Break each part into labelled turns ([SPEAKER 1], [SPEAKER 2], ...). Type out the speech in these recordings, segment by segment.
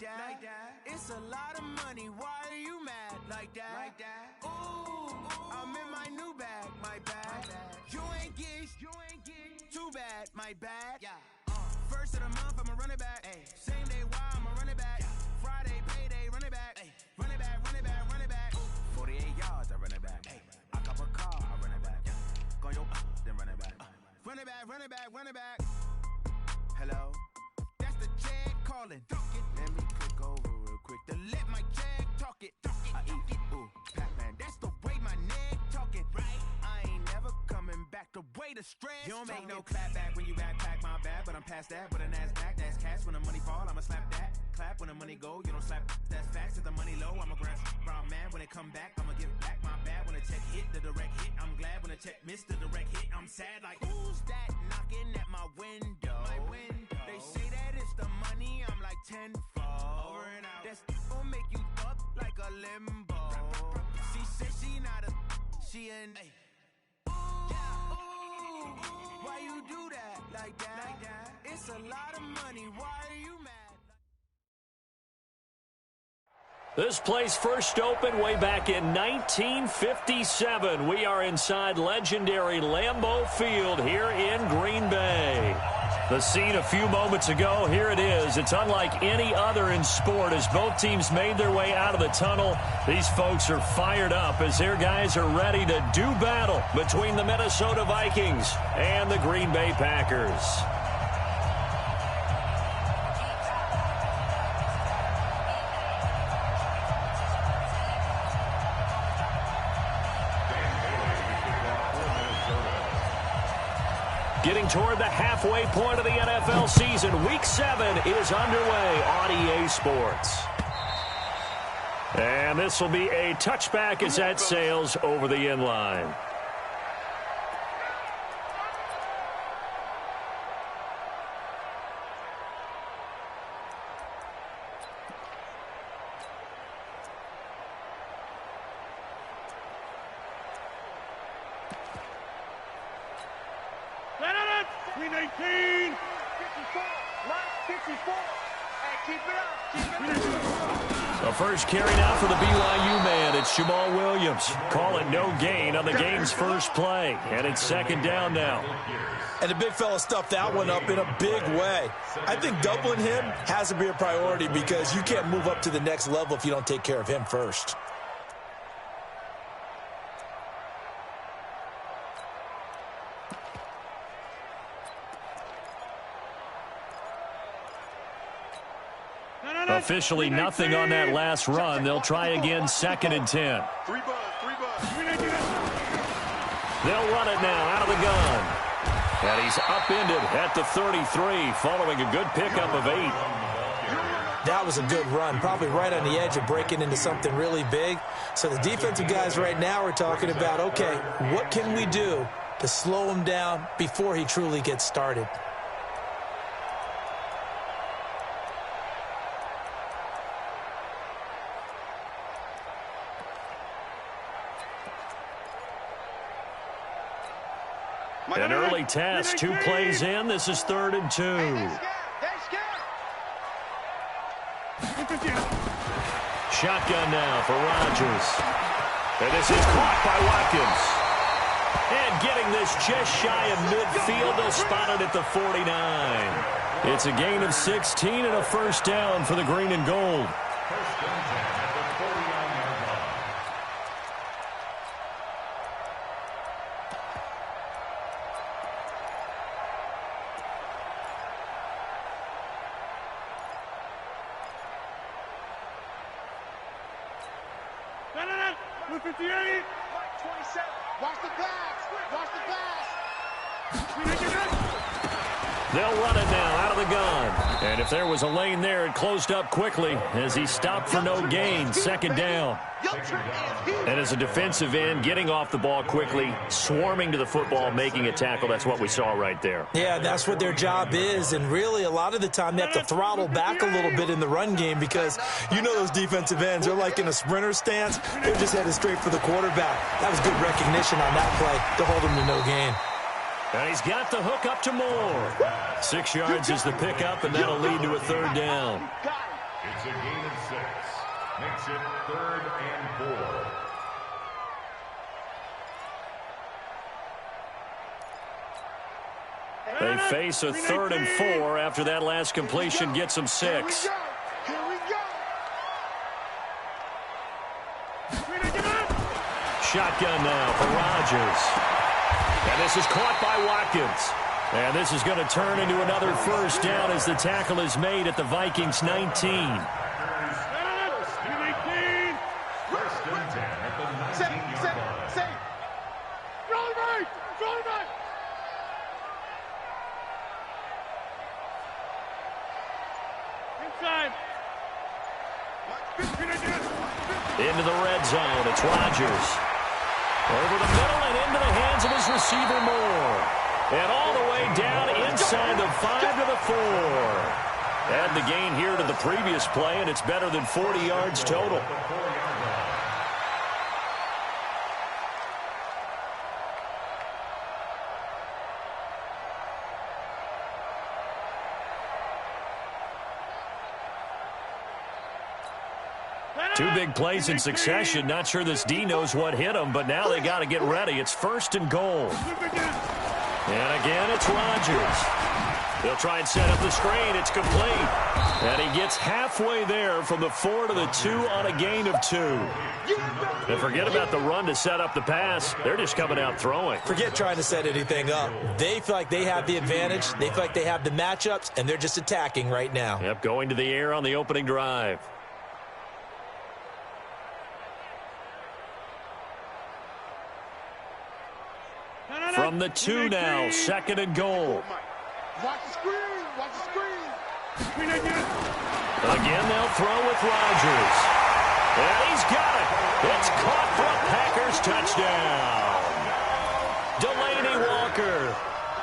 [SPEAKER 1] that. It's a lot of money. Why are you mad like that? Ooh, I'm in my new bag, my bad. You ain't get too bad, my bad. First of the month, I'ma run it back. Same day, why I'ma run it back. Friday, payday, run it back. Run it back, run it back, run it back. 48 yards, I run it back. I cop a car, I run it back. Go your then run it back. Run it back, run it back, run it back. Hello? That's the jag calling. Let me click over real quick to let my jag talk it. I eat it, ooh, Pac-Man. That's the way my neck talking. Right? I ain't never coming back the way the stress. You don't make no clap back when you backpack, my bad. But I'm past that, but a NASDAQ, that's cash. When the money fall, I'ma slap that. Clap when the money go, you don't slap. That's facts. If the money low, I'ma grab brown man. When it come back, I'ma give back my bad. When the check hit, the direct hit. I'm glad when the check missed the direct hit. I'm sad like, who's that knocking at my window? They say that it's the money, I'm like tenfold. Over and out. That's gon' make you up like a limbo. She said she not a, she an. Ooh, why you do that like that? It's a lot of money, why are you mad?
[SPEAKER 2] This place first opened way back in 1957. We are inside legendary Lambeau Field here in Green Bay. The scene a few moments ago, here it is. It's unlike any other in sport as both teams made their way out of the tunnel. These folks are fired up as their guys are ready to do battle between the Minnesota Vikings and the Green Bay Packers. Getting toward the halfway point of the NFL season. Week 7 is underway on EA Sports. And this will be a touchback as that sails over the end line. The first carry now for the BYU man. It's Jamal Williams. Call it no gain on the game's first play. And it's second down now.
[SPEAKER 3] And the big fella stuffed that one up in a big way. I think doubling him has to be a priority because you can't move up to the next level if you don't take care of him first.
[SPEAKER 2] Officially nothing on that last run. They'll try again, second and 10. They'll run it now out of the gun. And he's upended at the 33 following a good pickup of 8.
[SPEAKER 3] That was a good run, probably right on the edge of breaking into something really big. So the defensive guys right now are talking about, okay, what can we do to slow him down before he truly gets started?
[SPEAKER 2] An early test, 2 plays in. This is 3rd and 2. Shotgun now for Rodgers. And this is caught by Watkins. And getting this just shy of midfield. They'll spot it at the 49. It's a gain of 16 and a first down for the green and gold. They'll run it now out of the gun. And if there was a lane there, it closed up quickly as he stopped for no gain. Second down. And as a defensive end, getting off the ball quickly, swarming to the football, making a tackle. That's what we saw right there.
[SPEAKER 3] Yeah, that's what their job is. And really, a lot of the time, they have to throttle back a little bit in the run game because you know those defensive ends, they're like in a sprinter stance. They're just headed straight for the quarterback. That was good recognition on that play to hold him to no gain.
[SPEAKER 2] And he's got the hook up to Moore. 6 yards is the pickup, and that'll lead to a third down.
[SPEAKER 4] It's a gain of 6. Makes it 3rd and 4.
[SPEAKER 2] They face a 3rd and 4 after that last completion gets them 6. Shotgun now for Rodgers. And this is caught by Watkins. And this is going to turn into another first down as the tackle is made at the Vikings 19.
[SPEAKER 4] First and 10 at the 19-yard line.
[SPEAKER 2] Into the red zone. It's Rodgers. Over the middle and into the hands of his receiver Moore. And all the way down inside the 5 to the 4. Add the gain here to the previous play, and it's better than 40 yards total. Two big plays in succession. Not sure this D knows what hit him, but now they got to get ready. It's 1st and goal. And again, it's Rodgers. They'll try and set up the screen. It's complete. And he gets halfway there from the 4 to the 2 on a gain of 2. And forget about the run to set up the pass. They're just coming out throwing.
[SPEAKER 3] Forget trying to set anything up. They feel like they have the advantage. They feel like they have the matchups, and they're just attacking right now.
[SPEAKER 2] Yep, going to the air on the opening drive. From the 2 now, 2nd and goal.
[SPEAKER 5] Watch the screen. Watch the screen.
[SPEAKER 2] Again, they'll throw with Rodgers. And he's got it. It's caught for a Packers touchdown. Delaney Walker,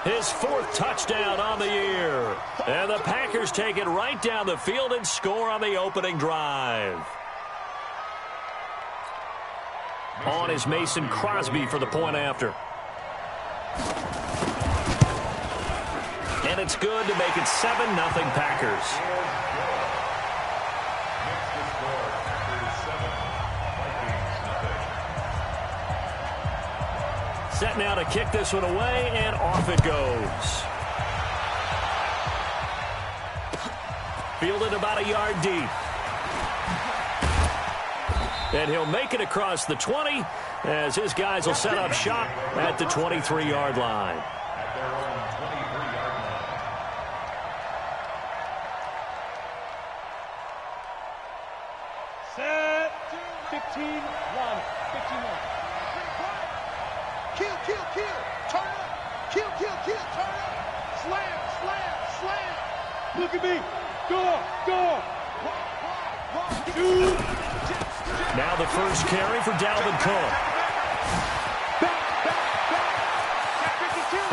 [SPEAKER 2] his 4th touchdown on the year. And the Packers take it right down the field and score on the opening drive. On is Mason Crosby for the point after. And it's good to make it 7-0 Packers. Set now to kick this one away, and off it goes. Fielded about a yard deep. And he'll make it across the 20 as his guys will set up shop at the 23-yard line.
[SPEAKER 5] Set. 15-1. 15-1. Kill. Turn up. Kill. Turn up. Slam. Look at me. Go.
[SPEAKER 2] Now the first carry for Dalvin Cook.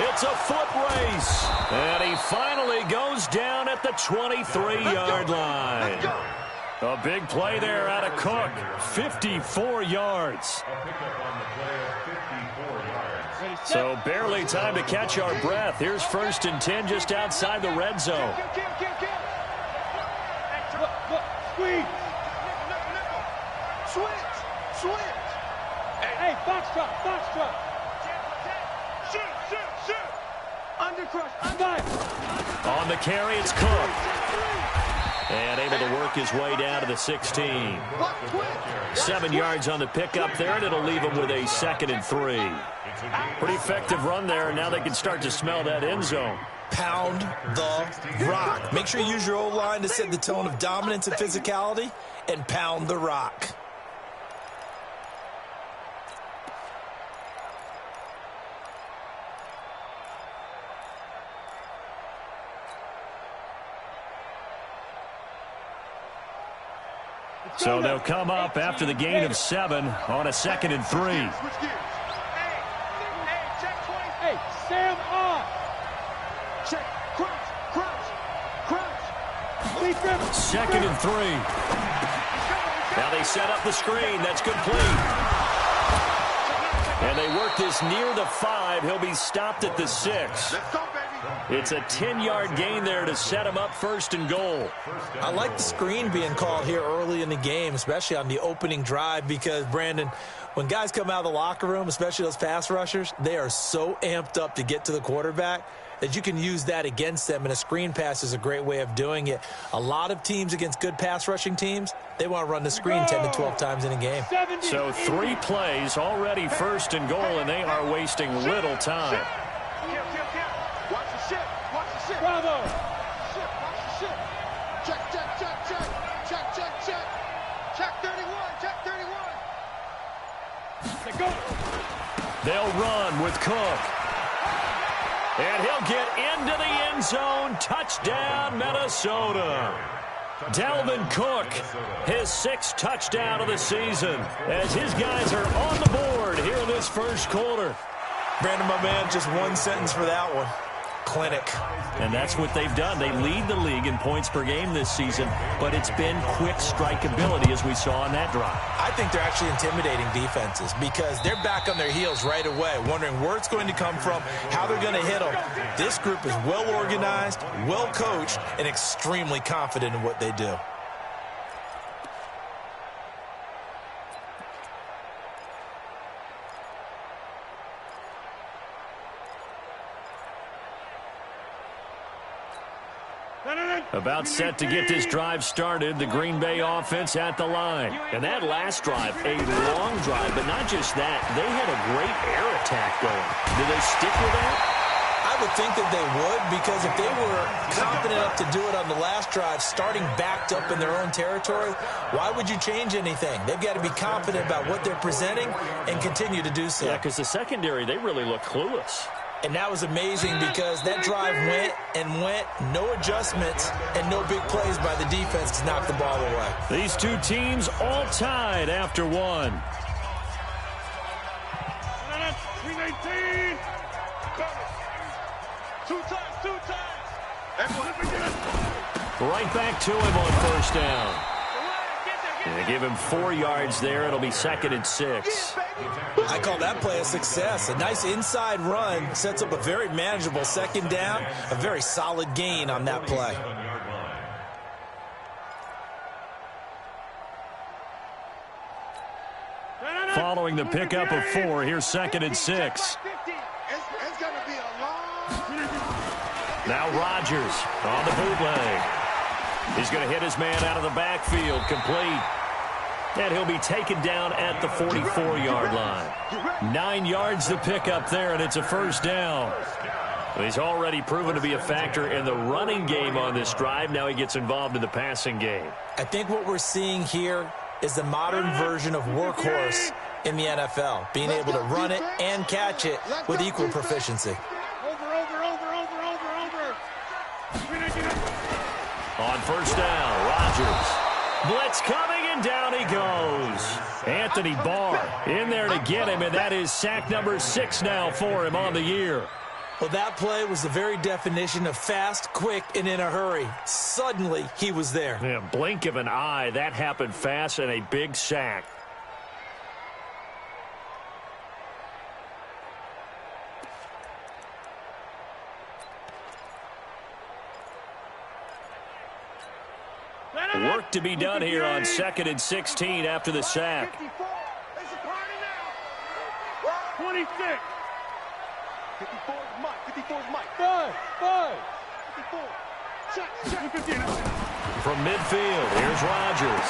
[SPEAKER 2] It's a foot race. And he finally goes down at the 23-yard line. A big play there out of Cook. 54 yards. So barely time to catch our breath. Here's 1st and 10 just outside the red zone.
[SPEAKER 5] Squeeze. Switch. Hey, box drop. Shoot. Undercrush.
[SPEAKER 2] On the carry, it's Cook. And able to work his way down to the 16. 7 yards on the pickup there, and it'll leave him with a 2nd and 3. Pretty effective run there, and now they can start to smell that end zone.
[SPEAKER 3] Pound the rock. Make sure you use your O-line to set the tone of dominance and physicality, and pound the rock.
[SPEAKER 2] So they'll come up after the gain of 7 on a 2nd and 3.
[SPEAKER 5] Hey, Sam off. Check. Crunch.
[SPEAKER 2] 2nd and 3. Now they set up the screen. That's complete. And they work this near the 5. He'll be stopped at the 6.
[SPEAKER 5] Let's go, baby.
[SPEAKER 2] It's a 10-yard gain there to set him up 1st and goal.
[SPEAKER 3] I like the screen being called here early in the game, especially on the opening drive, because, Brandon, when guys come out of the locker room, especially those pass rushers, they are so amped up to get to the quarterback that you can use that against them, and a screen pass is a great way of doing it. A lot of teams against good pass rushing teams, they want to run the screen 10 to 12 times in a game.
[SPEAKER 2] So 3 plays already 1st and goal, and they are wasting little time.
[SPEAKER 5] Watch the ship. Watch the ship.
[SPEAKER 6] Bravo.
[SPEAKER 5] Ship. Watch the ship. Check, check, check, check. Check, check, check. Check 31. Check 31.
[SPEAKER 6] Let's go.
[SPEAKER 2] They'll run with Cook. And he'll get into the end zone. Touchdown, Minnesota. Dalvin Cook, his 6th touchdown of the season, as his guys are on the board here in this 1st quarter.
[SPEAKER 3] Brandon, my man, just one sentence for that one. Clinic.
[SPEAKER 2] And that's what they've done. They lead the league in points per game this season, but it's been quick strikeability as we saw on that drive.
[SPEAKER 3] I think they're actually intimidating defenses because they're back on their heels right away, wondering where it's going to come from, how they're going to hit them. This group is well organized, well coached, and extremely confident in what they do.
[SPEAKER 2] About set to get this drive started, the Green Bay offense at the line. And that last drive, a long drive, but not just that. They had a great air attack going. Do they stick with that?
[SPEAKER 3] I would think that they would, because if they were confident enough to do it on the last drive, starting backed up in their own territory, why would you change anything? They've got to be confident about what they're presenting and continue to do so.
[SPEAKER 2] Yeah, because the secondary, they really look clueless.
[SPEAKER 3] And that was amazing because that drive went and went, no adjustments, and no big plays by the defense to knock the ball away.
[SPEAKER 2] These two teams all tied after one.
[SPEAKER 6] 319.
[SPEAKER 5] Two times.
[SPEAKER 2] Right back to him on 1st down. They give him 4 yards there. It'll be 2nd and 6.
[SPEAKER 3] I call that play a success. A nice inside run sets up a very manageable 2nd down, a very solid gain on that play.
[SPEAKER 2] Following the pickup of 4, here's 2nd and 6.
[SPEAKER 5] It's going to be a long.
[SPEAKER 2] Now Rodgers on the bootleg. He's going to hit his man out of the backfield, complete. And he'll be taken down at the 44-yard line. 9 yards to pick up there, and it's a 1st down. He's already proven to be a factor in the running game on this drive. Now he gets involved in the passing game.
[SPEAKER 3] I think what we're seeing here is the modern version of workhorse in the NFL, being able to run it and catch it with equal proficiency.
[SPEAKER 2] On 1st down, Rodgers. Blitz coming, and down he goes. Anthony Barr in there to get him, and that is sack number 6 now for him on the year.
[SPEAKER 3] Well, that play was the very definition of fast, quick, and in a hurry. Suddenly, he was there.
[SPEAKER 2] Yeah, blink of an eye, that happened fast, and a big sack. Work to be done here on 2nd and 16 after the sack.
[SPEAKER 6] 26.
[SPEAKER 5] 54 is Mike. 54 is Mike.
[SPEAKER 6] 5.
[SPEAKER 5] 54. Check.
[SPEAKER 2] From midfield, here's Rodgers.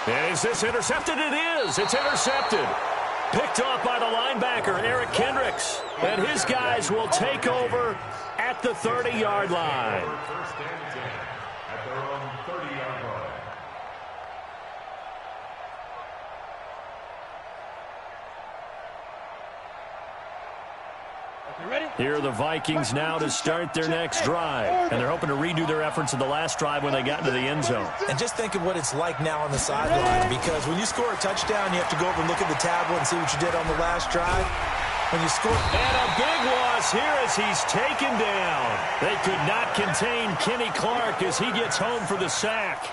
[SPEAKER 2] And is this intercepted? It is. It's intercepted. Picked off by the linebacker, Eric Kendricks. And his guys will take over at the 30-yard line.
[SPEAKER 4] 1st and 10 at their own 30-yard line.
[SPEAKER 2] Here are the Vikings now to start their next drive. And they're hoping to redo their efforts in the last drive when they got into the end zone.
[SPEAKER 3] And just think of what it's like now on the sideline, because when you score a touchdown, you have to go over and look at the tablet and see what you did on the last drive. When you score...
[SPEAKER 2] And a big loss here as he's taken down. They could not contain Kenny Clark as he gets home for the sack.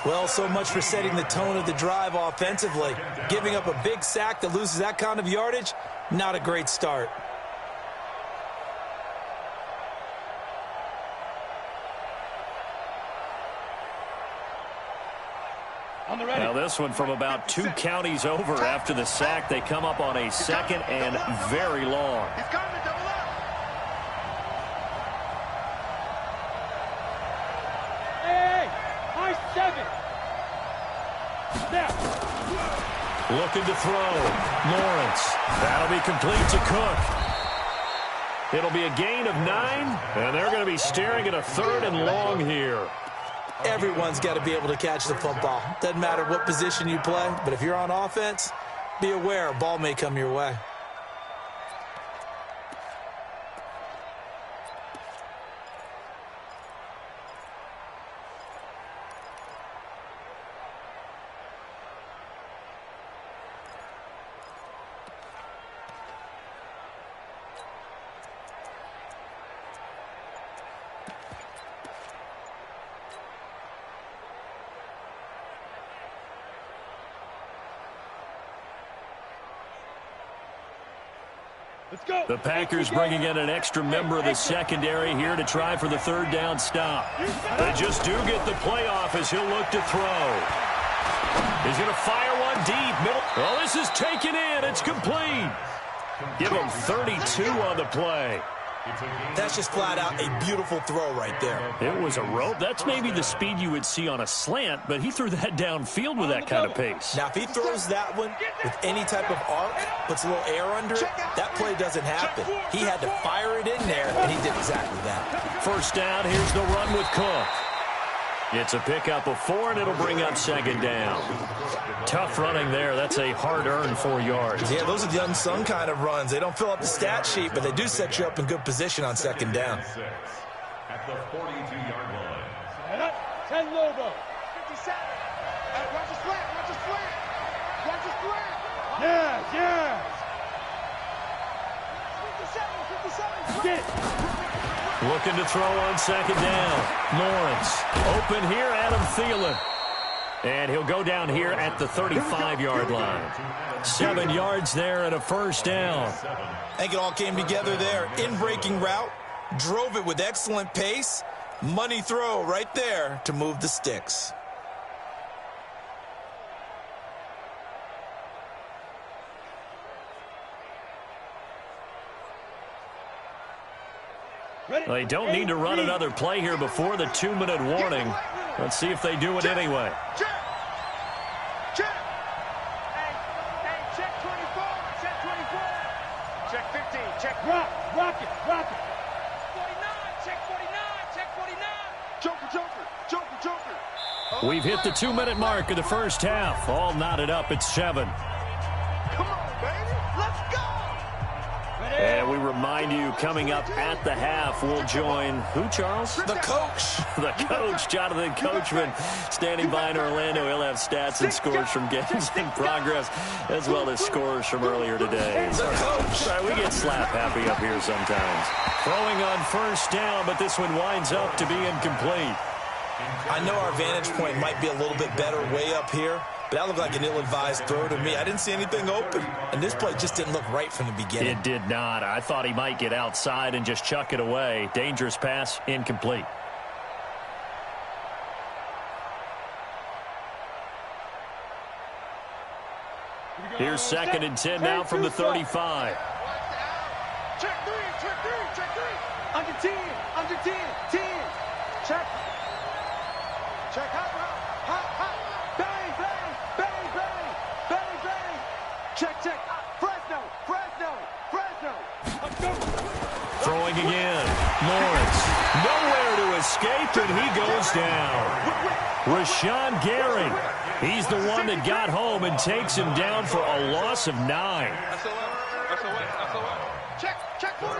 [SPEAKER 3] Well, so much for setting the tone of the drive offensively. Giving up a big sack that loses that kind of yardage, not a great start.
[SPEAKER 2] Now this one from about 2 counties over after the sack. They come up on a 2nd and very long.
[SPEAKER 5] He's coming to double up.
[SPEAKER 6] Hey, high 7. Snap.
[SPEAKER 2] Looking to throw. Lawrence. That'll be complete to Cook. It'll be a gain of 9, and they're going to be staring at a 3rd and long here.
[SPEAKER 3] Everyone's got to be able to catch the football. Doesn't matter what position you play, but if you're on offense, be aware a ball may come your way.
[SPEAKER 6] Let's go.
[SPEAKER 2] The Packers bringing in an extra member of the secondary here to try for the 3rd down stop. They just do get the playoff as he'll look to throw. He's going to fire one deep. Middle. Well, this is taken in. It's complete. Give him 32 on the play.
[SPEAKER 3] That's just flat out a beautiful throw right there.
[SPEAKER 2] It was a rope. That's maybe the speed you would see on a slant, but he threw that downfield with that kind of pace.
[SPEAKER 3] Now, if he throws that one with any type of arc, puts a little air under it, that play doesn't happen. He had to fire it in there, and he did exactly that.
[SPEAKER 2] 1st down, here's the run with Cook. It's a pickup of 4, and it'll bring up 2nd down. Tough running there. That's a hard-earned 4 yards.
[SPEAKER 3] Yeah, those are the unsung kind of runs. They don't fill up the stat sheet, but they do set you up in good position on 2nd down.
[SPEAKER 4] At the 42-yard line.
[SPEAKER 6] 10 Lobo.
[SPEAKER 5] 57. Watch the slant. Watch the slant. Watch the slant.
[SPEAKER 6] Yes.
[SPEAKER 5] 57. 57.
[SPEAKER 6] Get.
[SPEAKER 2] Looking to throw on 2nd down. Lawrence. Open here, Adam Thielen. And he'll go down here at the 35-yard line. 7 yards there and a 1st down.
[SPEAKER 3] I think it all came together there. In-breaking route. Drove it with excellent pace. Money throw right there to move the sticks.
[SPEAKER 2] They don't need to run another play here before the 2-minute warning. Let's see if they do it anyway.
[SPEAKER 5] Check. Hey, check 24. Check 24. Check 15. Check.
[SPEAKER 6] Rock it.
[SPEAKER 5] 49. Check 49. Check 49. Joker.
[SPEAKER 2] We've hit the 2-minute mark of the 1st half. All knotted up at 7.
[SPEAKER 5] Come on, baby. Let's go.
[SPEAKER 2] And we remind you, coming up at the half, we'll join who, Charles?
[SPEAKER 3] The coach.
[SPEAKER 2] The coach, Jonathan Coachman, standing by in Orlando. He'll have stats and scores from games in progress, as well as scores from earlier today.
[SPEAKER 3] The coach.
[SPEAKER 2] Sorry, we get slap happy up here sometimes. Throwing on 1st down, but this one winds up to be incomplete.
[SPEAKER 3] I know our vantage point might be a little bit better way up here, but that looked like an ill-advised throw to me. I didn't see anything open, and this play just didn't look right from the beginning.
[SPEAKER 2] It did not. I thought he might get outside and just chuck it away. Dangerous pass, incomplete. Here's 2nd and 10 now from the 35.
[SPEAKER 5] Check 3. Under 10. 10. Check. Hot. Bang. Check. Fresno.
[SPEAKER 2] Throwing again. Lawrence. Nowhere to escape, and he goes down. Rashawn Gary. He's the one that got home and takes him down for a loss of 9.
[SPEAKER 5] That's a way. Check 43.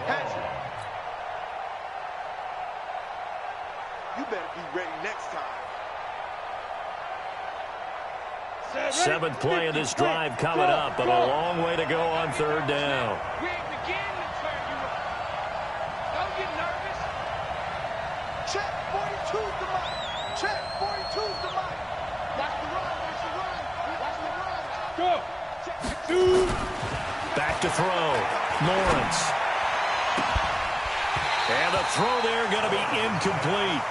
[SPEAKER 5] Patrick. You better be ready next time.
[SPEAKER 2] 7th play of this drive coming up, but a long way to go on 3rd down.
[SPEAKER 5] We ain't beginning to turn you up. Don't get nervous. Check 42's the mic. Check 42's the mic. Watch the run.
[SPEAKER 6] Go.
[SPEAKER 5] Check.
[SPEAKER 2] Back to throw. Lawrence. And the throw there going to be incomplete.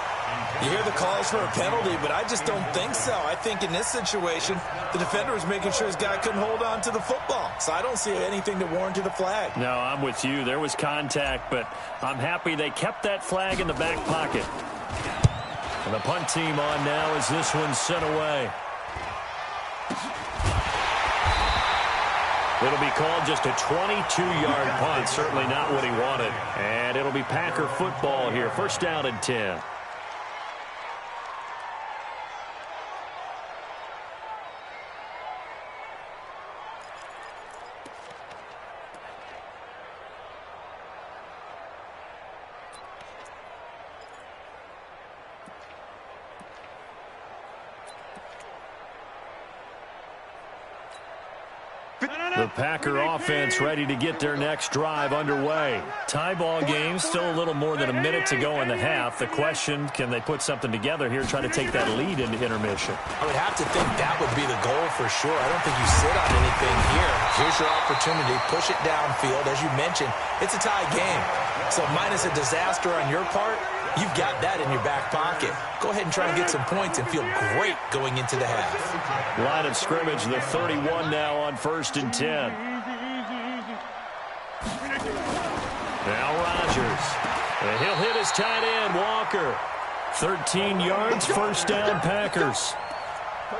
[SPEAKER 3] You hear the calls for a penalty, but I just don't think so. I think in this situation, the defender was making sure his guy couldn't hold on to the football. So I don't see anything to warrant a flag.
[SPEAKER 2] No, I'm with you. There was contact, but I'm happy they kept that flag in the back pocket. And the punt team on now as this one's sent away. It'll be called just a 22-yard punt. Certainly not what he wanted. And it'll be Packer football here. First down and 10. The Packer offense ready to get their next drive underway. Tie ball game, still a little more than a minute to go in the half. The question, can they put something together here, try to take that lead into intermission?
[SPEAKER 3] I would have to think that would be the goal for sure. I don't think you sit on anything here. Here's your opportunity. Push it downfield. As you mentioned, it's a tie game. So minus a disaster on your part, you've got that in your back pocket. Go ahead and try to get some points and feel great going into the half.
[SPEAKER 2] Line of scrimmage, the 31 now on 1st and 10. Now Rodgers. And he'll hit his tight end, Walker. 13 yards, first down, Packers.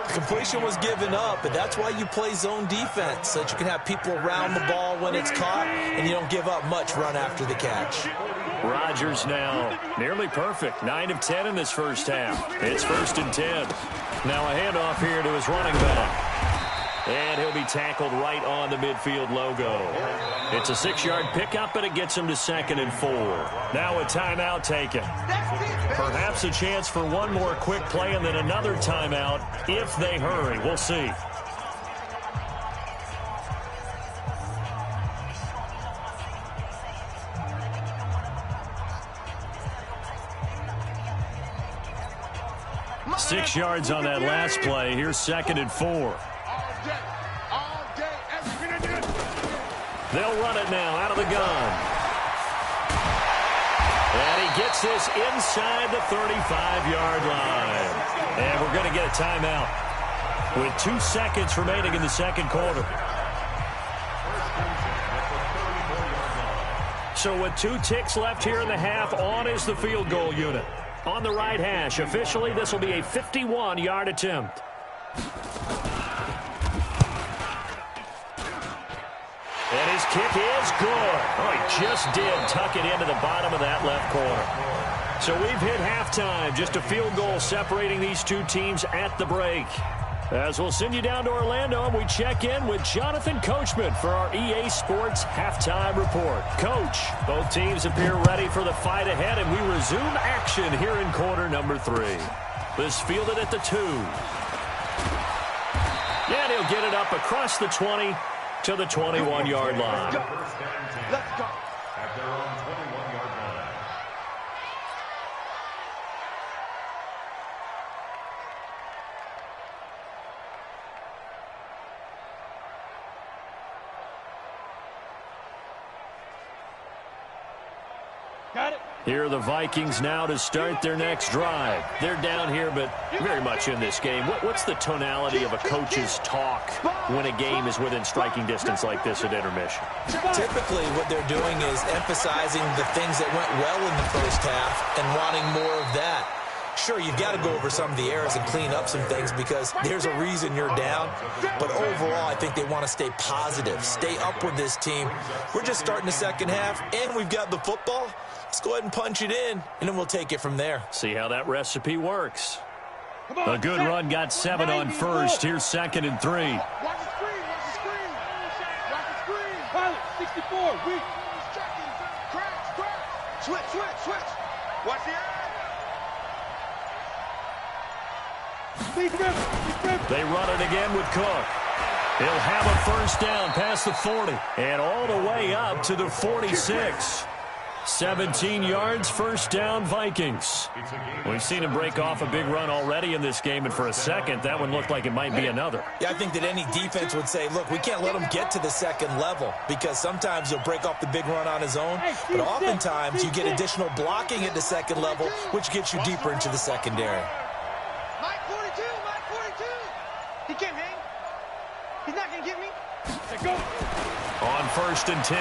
[SPEAKER 3] Completion was given up, but that's why you play zone defense, so that you can have people around the ball when it's caught, and you don't give up much run after the catch.
[SPEAKER 2] Rodgers now nearly perfect. 9 of 10 in this first half. It's 1st and 10. Now a handoff here to his running back. And he'll be tackled right on the midfield logo. It's a 6-yard pickup, and it gets him to 2nd and 4. Now a timeout taken. Perhaps a chance for one more quick play and then another timeout if they hurry. We'll see. Six yards on that last play. Here's 2nd and 4. They'll run it now out of the gun. And he gets this inside the 35-yard line. And we're going to get a timeout with 2 seconds remaining in the second quarter. So with 2 ticks left here in the half, on is the field goal unit. On the right hash, officially, this will be a 51-yard attempt. And his kick is good. Oh, he just did tuck it into the bottom of that left corner. So we've hit halftime. Just a field goal separating these two teams at the break. As we'll send you down to Orlando, and we check in with Jonathan Coachman for our EA Sports Halftime Report. Coach, both teams appear ready for the fight ahead, and we resume action here in quarter number 3. This fielded at the 2. And he'll get it up across the 20 to the 21-yard line.
[SPEAKER 4] Let's go. At their own 21-yard line.
[SPEAKER 6] Got it.
[SPEAKER 2] Here are the Vikings now to start their next drive. They're down here, but very much in this game. What's the tonality of a coach's talk when a game is within striking distance like this at intermission?
[SPEAKER 3] Typically, what they're doing is emphasizing the things that went well in the first half and wanting more of that. Sure, you've got to go over some of the errors and clean up some things because there's a reason you're down. But overall, I think they want to stay positive, stay up with this team. We're just starting the second half, and we've got the football. Let's go ahead and punch it in, and then we'll take it from there.
[SPEAKER 2] See how that recipe works. A good run got 7 on first. Here's 2nd and 3.
[SPEAKER 5] Watch the screen, watch the screen. Watch the screen.
[SPEAKER 6] Pilot, 64, weak.
[SPEAKER 5] He's checking. Crash. Switch. Watch the eye.
[SPEAKER 6] Big rip.
[SPEAKER 2] They run it again with Cook. He'll have a first down past the 40 and all the way up to the 46. 17 yards, first down, Vikings. We've seen him break off a big run already in this game, and for a second, that one looked like it might be another.
[SPEAKER 3] Yeah, I think that any defense would say, look, we can't let him get to the second level because sometimes he'll break off the big run on his own, but oftentimes you get additional blocking at the second level, which gets you deeper into the secondary.
[SPEAKER 5] Mike 42, Mike 42. He can't hang. He's not going to get me.
[SPEAKER 6] Let's go.
[SPEAKER 2] On 1st and 10,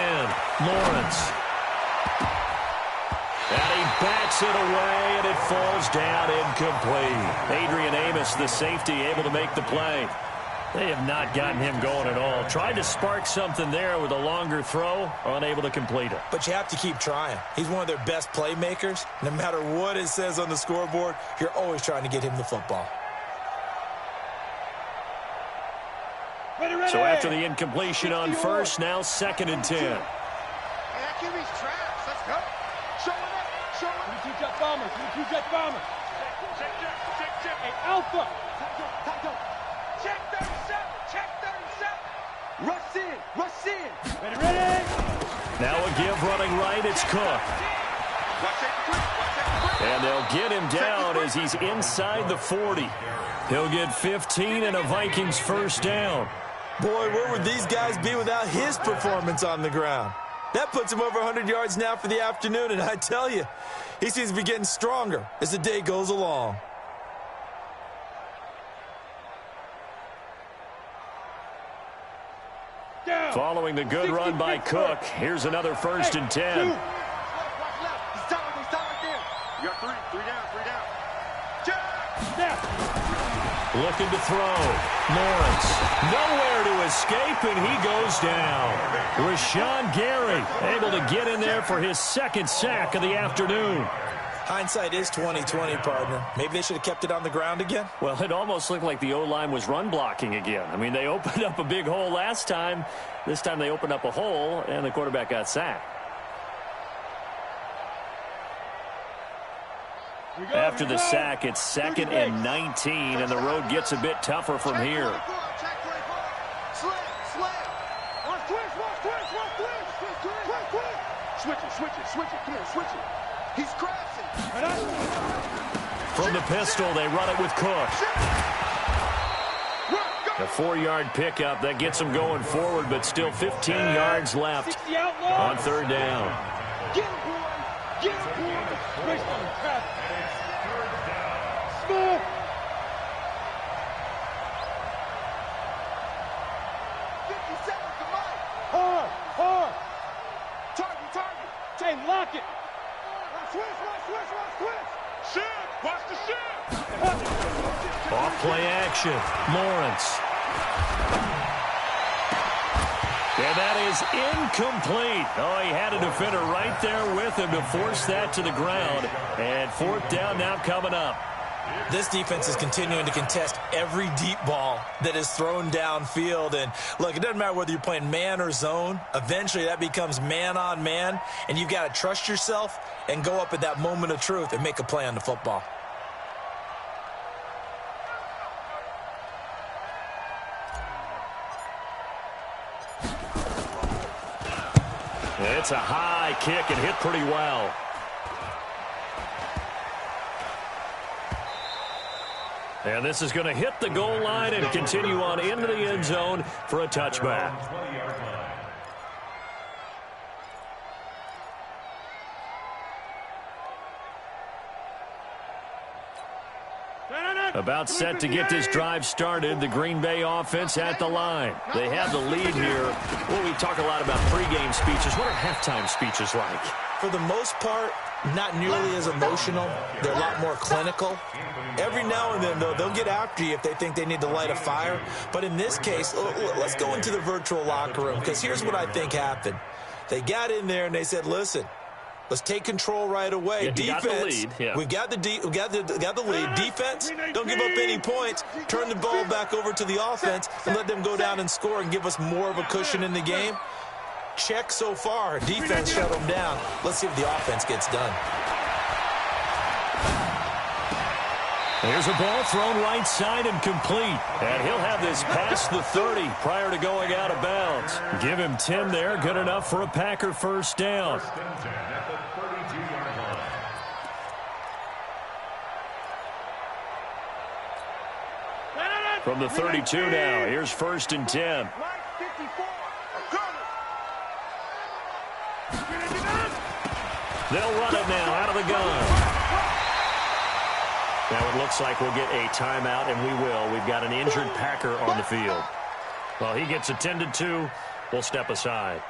[SPEAKER 2] Lawrence. And he bats it away, and it falls down incomplete. Adrian Amos, the safety, able to make the play. They have not gotten him going at all. Tried to spark something there with a longer throw, unable to complete it.
[SPEAKER 3] But you have to keep trying. He's one of their best playmakers. No matter what it says on the scoreboard, you're always trying to get him the football.
[SPEAKER 6] Ready, ready.
[SPEAKER 2] So after the incompletion on 1st, now 2nd and 10.
[SPEAKER 5] Hey, that QB's trash. Let's go. Show him up. Show him up.
[SPEAKER 6] Two jet bombers. Two jet bombers. Check. Hey, Alpha.
[SPEAKER 5] Check 37. Check 37. Rush in. Rush in.
[SPEAKER 6] Ready, ready.
[SPEAKER 2] Now a give running right, it's Cook. And they'll get him down as he's inside the 40. He'll get 15 and a Vikings first down.
[SPEAKER 3] Boy, where would these guys be without his performance on the ground? That puts him over 100 yards now for the afternoon, and I tell you, he seems to be getting stronger as the day goes along.
[SPEAKER 6] Down.
[SPEAKER 2] Following the good run by Cook, here's another 1st and 10.
[SPEAKER 5] He's down right there. You got three down.
[SPEAKER 6] Snap.
[SPEAKER 2] Looking to throw. Lawrence. Nowhere to escape, and he goes down. Rashawn Gary able to get in there for his 2nd sack of the afternoon.
[SPEAKER 3] Hindsight is 20/20, partner. Maybe they should have kept it on the ground again.
[SPEAKER 2] Well, it almost looked like the O-line was run blocking again. I mean, they opened up a big hole last time. This time they opened up a hole, and the quarterback got sacked. After the sack, it's 2nd and 19, and the road gets a bit tougher from here.
[SPEAKER 5] Switch it. Come here, switch it. He's crashing.
[SPEAKER 2] From the pistol, they run it with Cook. A 4-yard pickup that gets them going forward, but still 15 yards left on 3rd down.
[SPEAKER 5] Get him, boy. Get him, boy.
[SPEAKER 6] Race on the traffic. Smooth. Hard.
[SPEAKER 5] Target.
[SPEAKER 6] Hey, lock it.
[SPEAKER 5] Switch. Shift. Watch the shift.
[SPEAKER 2] Off play action. Lawrence. And that is incomplete. Oh, he had a defender right there with him to force that to the ground. And 4th down now coming up.
[SPEAKER 3] This defense is continuing to contest every deep ball that is thrown downfield. And, look, it doesn't matter whether you're playing man or zone. Eventually, that becomes man on man. And you've got to trust yourself and go up at that moment of truth and make a play on the football.
[SPEAKER 2] It's a high kick and hit pretty well. And this is going to hit the goal line and continue on into the end zone for a touchback. About set to get this drive started, the Green Bay offense at the line. They have the lead here. Well, we talk a lot about pregame speeches. What are halftime speeches like?
[SPEAKER 3] For the most part, not nearly as emotional. They're a lot more clinical. Every now and then, though, they'll get after you if they think they need to light a fire. But in this case, let's go into the virtual locker room, because here's what I think happened. They got in there and they said, listen, let's take control right away.
[SPEAKER 2] Yeah,
[SPEAKER 3] defense,
[SPEAKER 2] got the lead. Yeah.
[SPEAKER 3] we've got the lead. Defense, don't give up any points. Turn the ball back over to the offense and let them go down and score and give us more of a cushion in the game. Check so far. Defense shut them down. Let's see if the offense gets done.
[SPEAKER 2] There's a ball thrown right side and complete. And he'll have this past the 30 prior to going out of bounds. Give him 10 there. Good enough for a Packer first down. From the 32 now, here's 1st and 10. They'll run it now out of the gun. Now it looks like we'll get a timeout, and we will. We've got an injured Packer on the field. Well, he gets attended to. We'll step aside.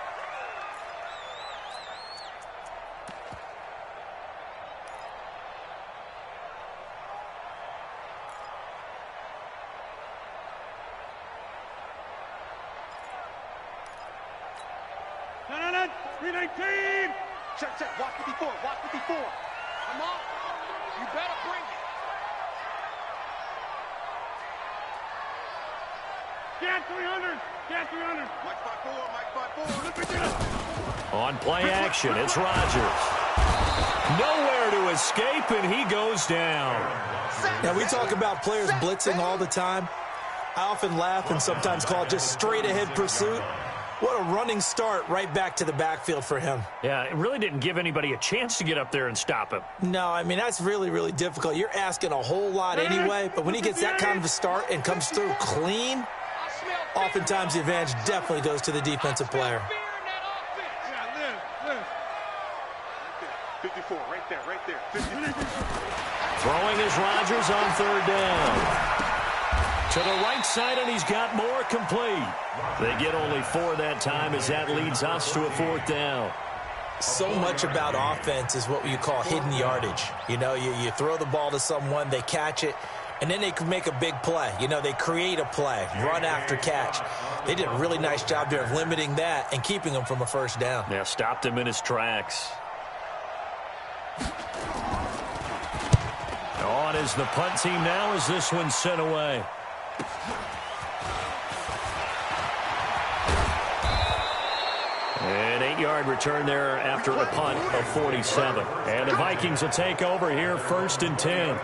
[SPEAKER 5] Check. Watch 54. Watch 54. Come on. You better bring it.
[SPEAKER 6] Get 300. Get 300.
[SPEAKER 5] Mike 5-4.
[SPEAKER 2] On play action, it's Rodgers. Nowhere to escape, and he goes down.
[SPEAKER 3] Now, we talk about players blitzing all the time. I often laugh and sometimes call it just straight-ahead pursuit. What a running start right back to the backfield for him.
[SPEAKER 2] Yeah, it really didn't give anybody a chance to get up there and stop him.
[SPEAKER 3] No, I mean, that's really, really difficult. You're asking a whole lot anyway, but when he gets that kind of a start and comes through clean, oftentimes the advantage definitely goes to the defensive player.
[SPEAKER 5] 54, right there. 54.
[SPEAKER 2] Throwing is Rodgers on 3rd down. To the right side, and he's got more complete. They get only 4 that time as that leads us to a 4th down.
[SPEAKER 3] So much about offense is what you call hidden yardage. You know, you throw the ball to someone, they catch it, and then they can make a big play. You know, they create a play, run after catch. They did a really nice job there of limiting that and keeping him from a 1st down.
[SPEAKER 2] Yeah, stopped him in his tracks. On is the punt team now as this one's sent away. An 8-yard return there after a punt of 47. And the Vikings will take over here 1st and 10.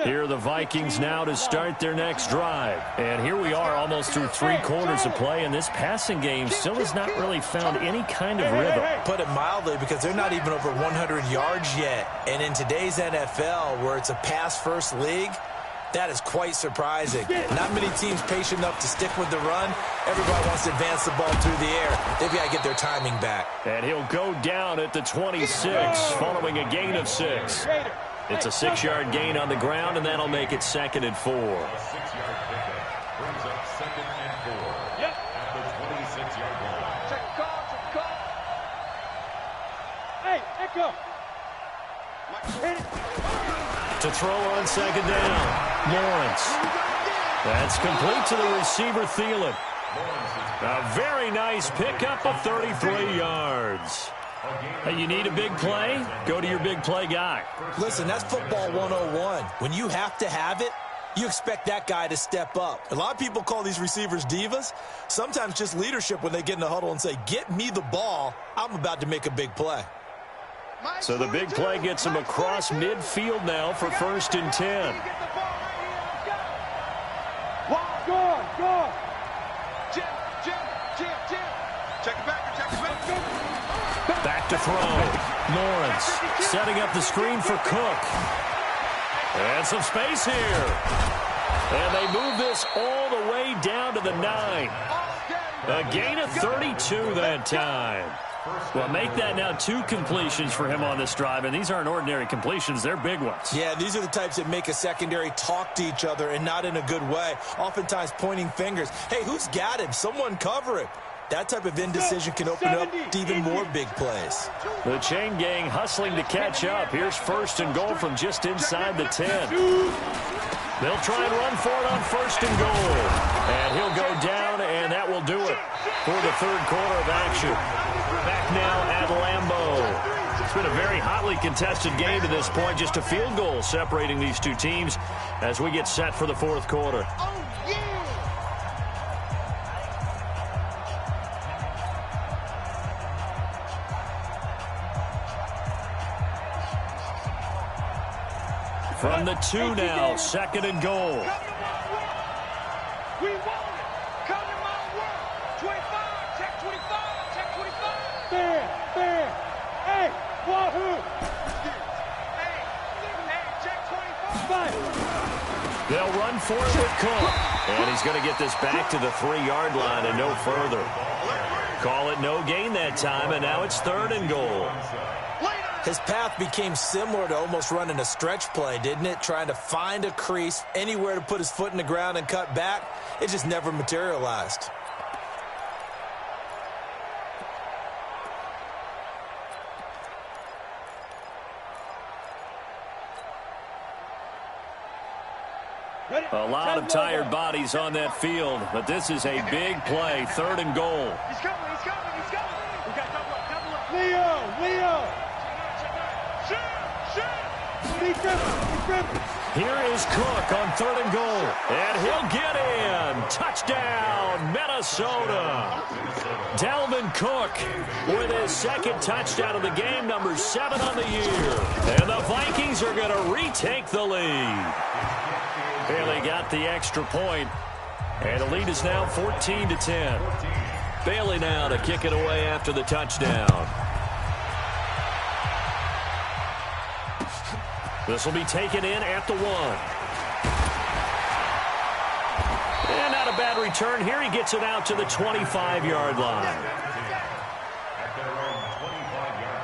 [SPEAKER 2] Here are the Vikings now to start their next drive. And here we are almost through 3 quarters of play, and this passing game still has not really found any kind of rhythm.
[SPEAKER 3] Put it mildly, because they're not even over 100 yards yet. And in today's NFL, where it's a pass-first league, that is quite surprising. Not many teams patient enough to stick with the run. Everybody wants to advance the ball through the air. They've got to get their timing back.
[SPEAKER 2] And he'll go down at the 26, following a gain of 6. It's a 6-yard gain on the ground, and that'll make it 2nd and 4.
[SPEAKER 4] 6-yard pickup brings up 2nd and 4 at the 26-yard line.
[SPEAKER 5] Check call.
[SPEAKER 6] Hey, Echo.
[SPEAKER 2] To throw on 2nd down, Lawrence. That's complete to the receiver, Thielen. A very nice pickup of 33 yards. Hey, you need a big play? Go to your big play guy.
[SPEAKER 3] Listen, that's football 101. When you have to have it, you expect that guy to step up. A lot of people call these receivers divas. Sometimes just leadership when they get in the huddle and say, get me the ball. I'm about to make a big play.
[SPEAKER 2] So the big play gets him across midfield now for 1st and 10.
[SPEAKER 6] Go.
[SPEAKER 5] Jim. Check it back.
[SPEAKER 2] Back to throw. Lawrence setting up the screen for Cook. And some space here. And they move this all the way down to the 9. A gain of 32 that time. Well, make that now 2 completions for him on this drive, and these aren't ordinary completions. They're big ones.
[SPEAKER 3] Yeah, these are the types that make a secondary talk to each other and not in a good way, oftentimes pointing fingers. Hey, who's got him? Someone cover it. That type of indecision can open up to even more big plays.
[SPEAKER 2] The chain gang hustling to catch up. Here's 1st and goal from just inside the 10. They'll try and run for it on 1st and goal. And he'll go down, and that will do it for the 3rd quarter of action. Back now at Lambeau. It's been a very hotly contested game to this point. Just a field goal separating these 2 teams as we get set for the 4th quarter. From the 2 now, 2nd and goal.
[SPEAKER 5] Come to my work. We want it. Come to my work. 25, check 25, check 25.
[SPEAKER 6] Fair. Hey, Wahoo.
[SPEAKER 5] Hey, check 25.
[SPEAKER 6] Fight.
[SPEAKER 2] They'll run for it with Cook. And he's going to get this back to the 3-yard line and no further. Call it no gain that time, and now it's 3rd and goal.
[SPEAKER 3] His path became similar to almost running a stretch play, didn't it? Trying to find a crease, anywhere to put his foot in the ground and cut back. It just never materialized.
[SPEAKER 2] A lot of tired bodies on that field, but this is a big play, 3rd and goal.
[SPEAKER 5] He's coming. We got double up.
[SPEAKER 6] Leo.
[SPEAKER 5] Shoot.
[SPEAKER 6] He
[SPEAKER 2] Here is Cook on 3rd and goal, and he'll get in. Touchdown, Minnesota. Dalvin Cook with his 2nd touchdown of the game, number 7 on the year. And the Vikings are going to retake the lead. Bailey got the extra point, and the lead is now 14-10. Bailey now to kick it away after the touchdown. This will be taken in at the 1. And not a bad return here. He gets it out to the 25-yard line.
[SPEAKER 4] At their own 25-yard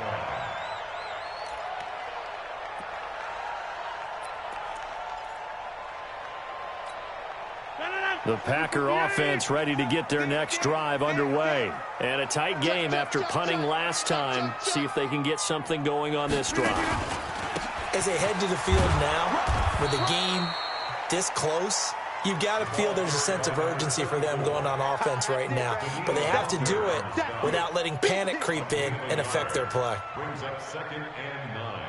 [SPEAKER 4] line.
[SPEAKER 2] The Packer offense ready to get their next drive underway. And a tight game after punting last time. See if they can get something going on this drive.
[SPEAKER 3] As they head to the field now, with the game this close, you've got to feel there's a sense of urgency for them going on offense right now. But they have to do it without letting panic creep in and affect their play.
[SPEAKER 4] Brings up 2nd and 9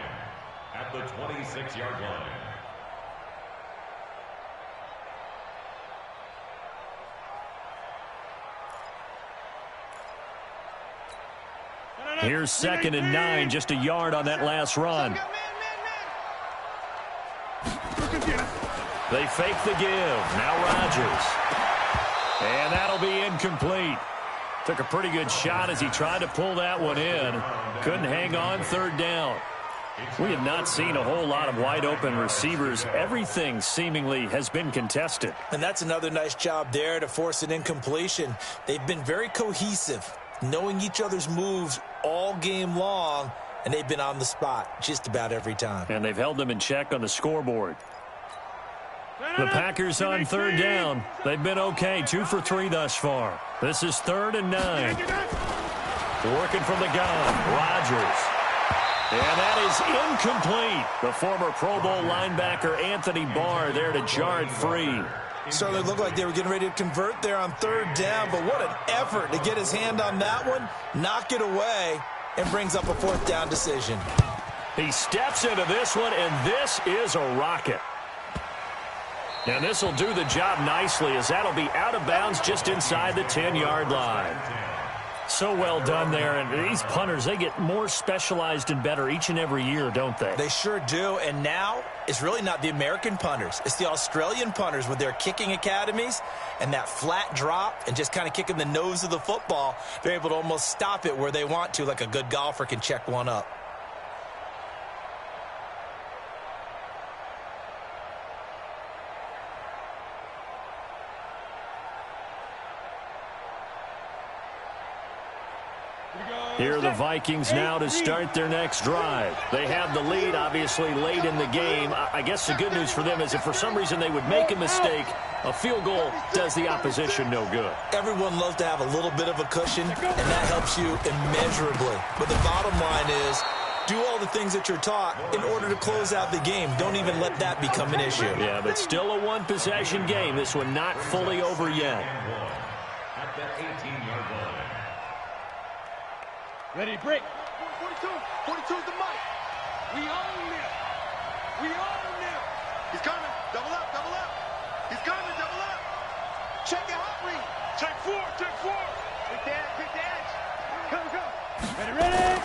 [SPEAKER 4] at the 26-yard line.
[SPEAKER 2] Here's 2nd and 9, just a yard on that last run. They fake the give. Now Rodgers. And that'll be incomplete. Took a pretty good shot as he tried to pull that one in. Couldn't hang on 3rd down. We have not seen a whole lot of wide-open receivers. Everything seemingly has been contested.
[SPEAKER 3] And that's another nice job there to force an incompletion. They've been very cohesive, knowing each other's moves all game long, and they've been on the spot just about every time.
[SPEAKER 2] And they've held them in check on the scoreboard. The Packers on 3rd down. They've been okay, 2 for 3 thus far. This is 3rd and 9. Working from the gun, Rodgers. And that is incomplete. The former Pro Bowl linebacker Anthony Barr there to jar it free.
[SPEAKER 3] Certainly looked like they were getting ready to convert there on 3rd down, but what an effort to get his hand on that one, knock it away, and brings up a 4th down decision.
[SPEAKER 2] He steps into this one, and this is a rocket. And this will do the job nicely, as that'll be out of bounds just inside the 10-yard line. So well done there, and these punters, they get more specialized and better each and every year, don't they?
[SPEAKER 3] They sure do, and now it's really not the American punters. It's the Australian punters with their kicking academies and that flat drop and just kind of kicking the nose of the football. They're able to almost stop it where they want to, like a good golfer can check one up.
[SPEAKER 2] Here are the Vikings now to start their next drive. They have the lead, obviously, late in the game. I guess the good news for them is if for some reason they would make a mistake, a field goal does the opposition no good.
[SPEAKER 3] Everyone loves to have a little bit of a cushion, and that helps you immeasurably. But the bottom line is, do all the things that you're taught in order to close out the game. Don't even let that become an issue.
[SPEAKER 2] Yeah, but still a one-possession game. This one not fully over yet.
[SPEAKER 4] At the 18-yard line.
[SPEAKER 6] Ready, break.
[SPEAKER 5] 42 is the mic. We own them. We own them. He's coming. Double up. He's coming. Double up. Check your hot read. Check 4. Quick dash. Come.
[SPEAKER 6] Ready.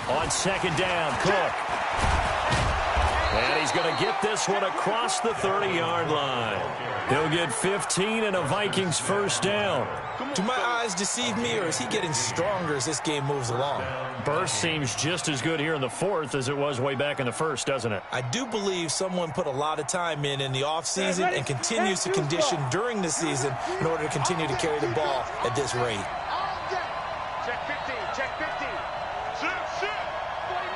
[SPEAKER 2] On 2nd down, Cook. And he's going to get this one across the 30-yard line. He'll get 15 and a Vikings first down.
[SPEAKER 3] Do my eyes deceive me, or is he getting stronger as this game moves along?
[SPEAKER 2] Burst seems just as good here in the fourth as it was way back in the first, doesn't it?
[SPEAKER 3] I do believe someone put a lot of time in the offseason and continues to condition during the season in order to continue to carry the ball at this rate.
[SPEAKER 5] Check 15, check 15. Shit. 49,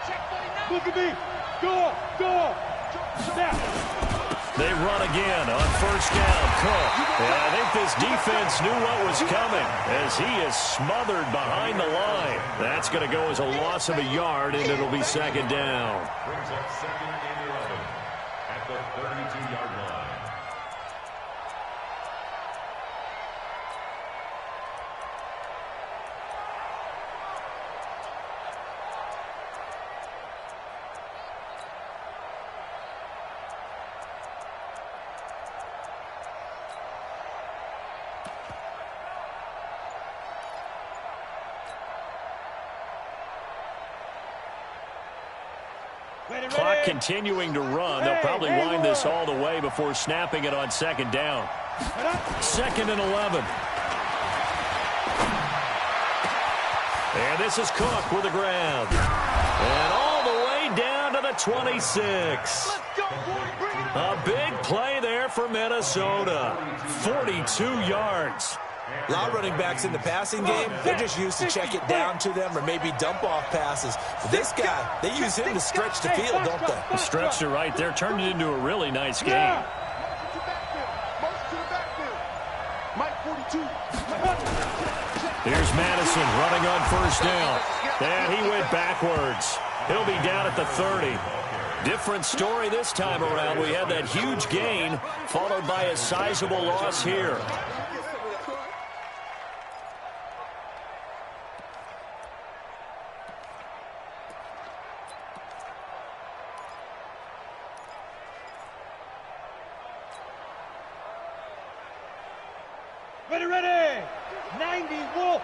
[SPEAKER 5] check 49.
[SPEAKER 6] Look at me. Go. Snap.
[SPEAKER 2] They run again on first down. Cook. And I think this defense knew what was coming as he is smothered behind the line. That's going to go as a loss of a yard, and it'll be second down.
[SPEAKER 4] Brings up second and 11 at the 32-yard line.
[SPEAKER 2] Clock continuing to run. They'll probably wind this all the way before snapping it on second down. Second and 11. And this is Cook with a grab. And all the way down to the 26. A big play there for Minnesota. 42 yards.
[SPEAKER 3] A lot of running backs in the passing game, they're just used to check it down to them or maybe dump off passes. But this guy, they use him to stretch the field, don't they?
[SPEAKER 2] Stretched it right there, turned it into a really nice game. Here's Madison running on first down. And he went backwards. He'll be down at the 30. Different story this time around. We had that huge gain followed by a sizable loss here.
[SPEAKER 6] Ready. 90 Wolf.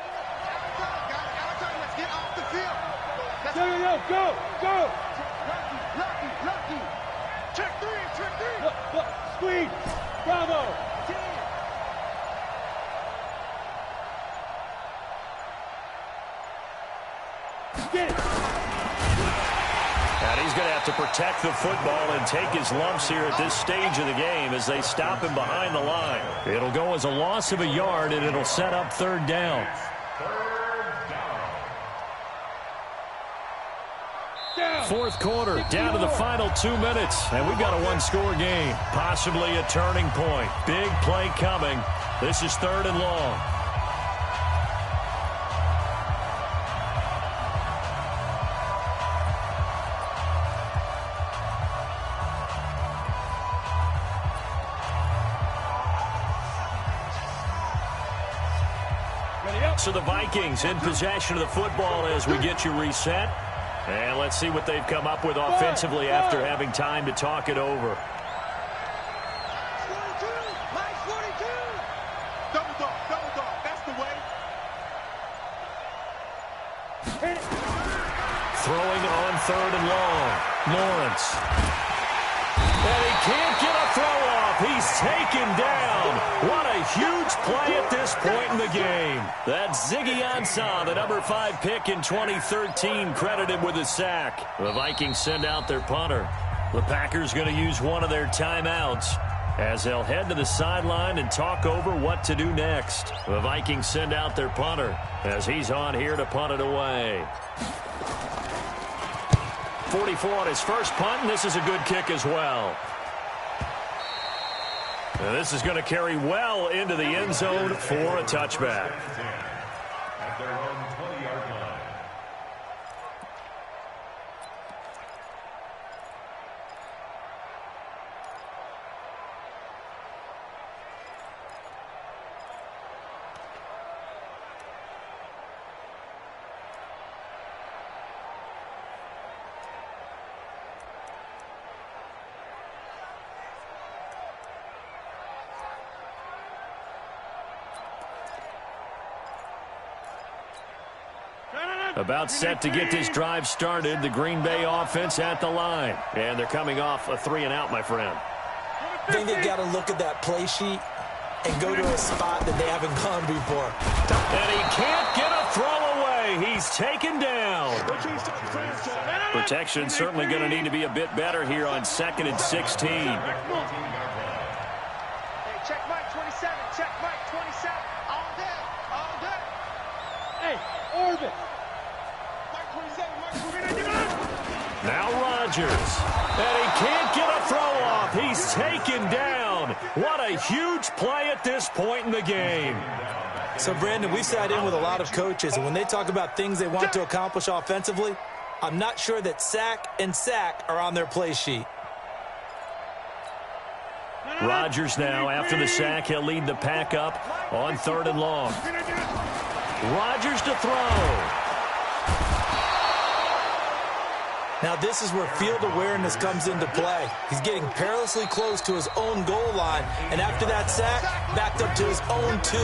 [SPEAKER 5] Let's get off the field.
[SPEAKER 6] Go.
[SPEAKER 5] Lucky. Check three.
[SPEAKER 6] Look. Squeeze. Bravo. Get it.
[SPEAKER 2] And he's going to have to protect the football and take his lumps here at this stage of the game as they stop him behind the line. It'll go as a loss of a yard, and it'll set up third down. Fourth quarter, down to the final 2 minutes, and we've got a one-score game. Possibly a turning point. Big play coming. This is third and long. So the Vikings in possession of the football as we get you reset. And let's see what they've come up with offensively after having time to talk it over.
[SPEAKER 5] 42. Double dog. That's the way.
[SPEAKER 2] Throwing on third and long. Lawrence. And he can't get a throw off. He's taken down. What a huge play at this point in the game. That's Ziggy Ansah, the number 5 pick in 2013, credited with a sack. The Vikings send out their punter. The Packers going to use one of their timeouts as they'll head to the sideline and talk over what to do next. The Vikings send out their punter as he's on here to punt it away. 44 on his first punt, and this is a good kick as well. And this is going to carry well into the end zone for a touchback.
[SPEAKER 4] At their own 20-yard line.
[SPEAKER 2] About set to get this drive started. The Green Bay offense at the line. And they're coming off a 3-and-out, my friend.
[SPEAKER 3] I think they've got to look at that play sheet and go to a spot that they haven't gone before.
[SPEAKER 2] And he can't get a throw away. He's taken down. Protection certainly going to need to be a bit better here on 2nd and 16.
[SPEAKER 5] Hey, check Mike 27. Check Mike 27. All day. All day.
[SPEAKER 6] Hey, Orbit.
[SPEAKER 5] Mike 27. Mike 27.
[SPEAKER 2] Now Rodgers. And he can't get a throw off. He's taken down. What a huge play at this point in the game.
[SPEAKER 3] So, Brandon, we sat in with a lot of coaches, and when they talk about things they want to accomplish offensively, I'm not sure that sack and sack are on their play sheet.
[SPEAKER 2] Rodgers now, after the sack, he'll lead the pack up on 3rd and long. Rodgers to throw.
[SPEAKER 3] Now, this is where field awareness comes into play. He's getting perilously close to his own goal line, and after that sack, backed up to his own 2.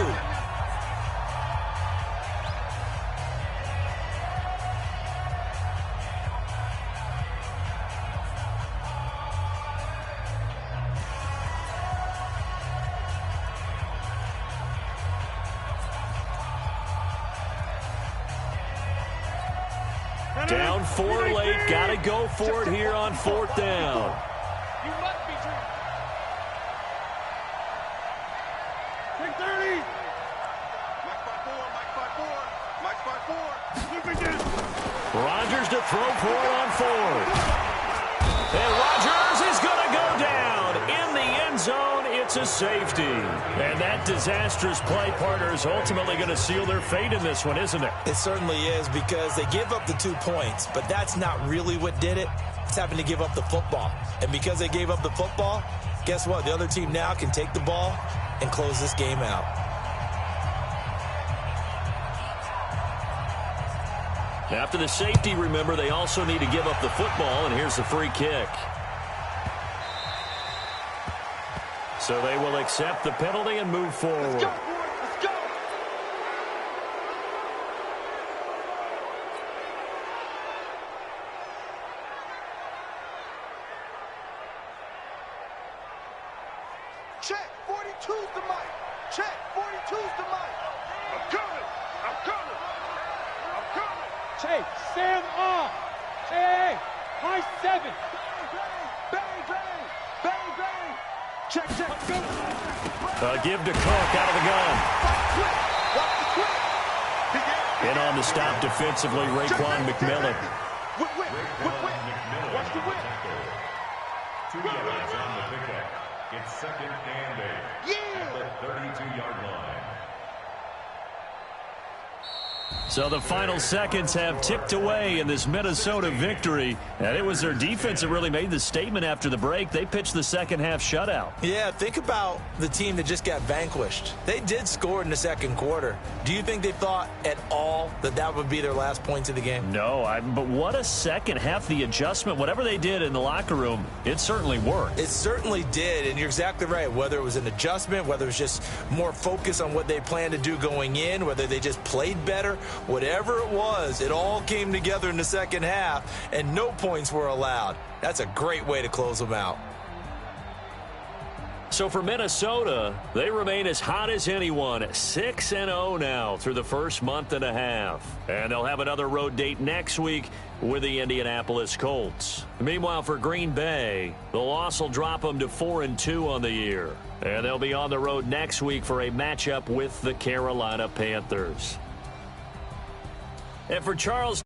[SPEAKER 2] Down 4 late. Got to go for it here on 4th down.
[SPEAKER 6] You must be true. Take 30.
[SPEAKER 5] Mike 5-4. Mike 5-4. Mike 5-4.
[SPEAKER 6] Look again.
[SPEAKER 2] Rodgers to throw for it on 4th. And Rodgers is going to go down in the end zone. It's a safety. And that disastrous play, partner, is ultimately going to seal their fate in this one, isn't it?
[SPEAKER 3] It certainly is, because they give up the 2 points, but that's not really what did it. It's having to give up the football. And because they gave up the football, guess what? The other team now can take the ball and close this game out.
[SPEAKER 2] After the safety, remember, they also need to give up the football, and here's the free kick. So they will accept the penalty and move forward.
[SPEAKER 5] Let's go, boys. Let's go. Check. 42's the mic. Check. 42's the mic. I'm coming. I'm coming. I'm coming.
[SPEAKER 6] Hey, Sam off. Hey, high 7.
[SPEAKER 5] Bang, bang. Bang, bang. Check, check.
[SPEAKER 2] Give to Cook out of the gun.
[SPEAKER 5] Watch the quick.
[SPEAKER 2] In on the stop defensively, Raekwon McMillan.
[SPEAKER 5] Whip. Watch the whip.
[SPEAKER 4] 2 yards on the pickup. It's 2nd and 8.
[SPEAKER 5] Yeah.
[SPEAKER 4] At the 32-yard line.
[SPEAKER 2] So the final seconds have ticked away in this Minnesota victory. And it was their defense that really made the statement after the break. They pitched the second-half shutout.
[SPEAKER 3] Yeah, think about the team that just got vanquished. They did score in the 2nd quarter. Do you think they thought at all that that would be their last points of the game?
[SPEAKER 2] No, but what a second half. The adjustment, whatever they did in the locker room, it certainly worked.
[SPEAKER 3] It certainly did, and you're exactly right. Whether it was an adjustment, whether it was just more focus on what they planned to do going in, whether they just played better, whatever it was, it all came together in the 2nd half, and no points were allowed. That's a great way to close them out.
[SPEAKER 2] So for Minnesota, they remain as hot as anyone, 6-0 now through the first month and a half. And they'll have another road date next week with the Indianapolis Colts. Meanwhile, for Green Bay, the loss will drop them to 4-2 on the year. And they'll be on the road next week for a matchup with the Carolina Panthers. And for Charles